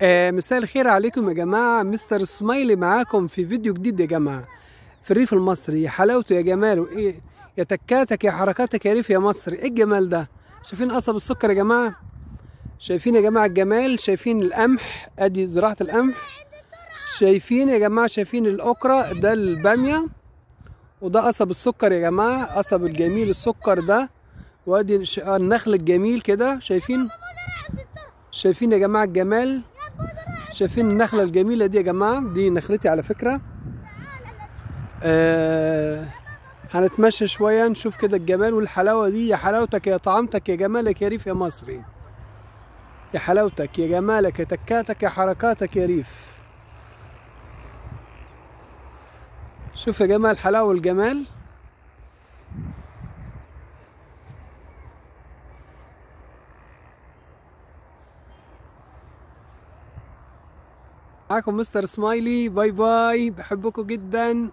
مساء الخير عليكم يا جماعة. مستر سمايلي معاكم في فيديو جديد يا جماعة. في الريف المصري، يا حلاوته يا جماله، ايه يا تكاتك يا حركاتك يا ريف يا مصر، ايه الجمال ده. شايفين قصب السكر يا جماعة؟ شايفين يا جماعة الجمال؟ شايفين القمح؟ ادي زراعة القمح. شايفين يا جماعة؟ شايفين الأكرة؟ ده البامية. وده قصب السكر يا جماعة، قصب الجميل السكر ده. وادي النخل الجميل كده، شايفين يا جماعة الجمال؟ شايفين النخلة الجميلة دي يا جماعة؟ دي نخلتي على فكرة. هنتمشى شوية نشوف كده الجمال والحلاوة دي. يا حلاوتك يا طعامتك يا جمالك يا ريف يا مصري، يا حلاوتك يا جمالك يا تكاتك يا حركاتك يا ريف. شوف يا جمال الحلاوة والجمال. معاكم مستر سمايلي، باي باي، بحبكم جدا.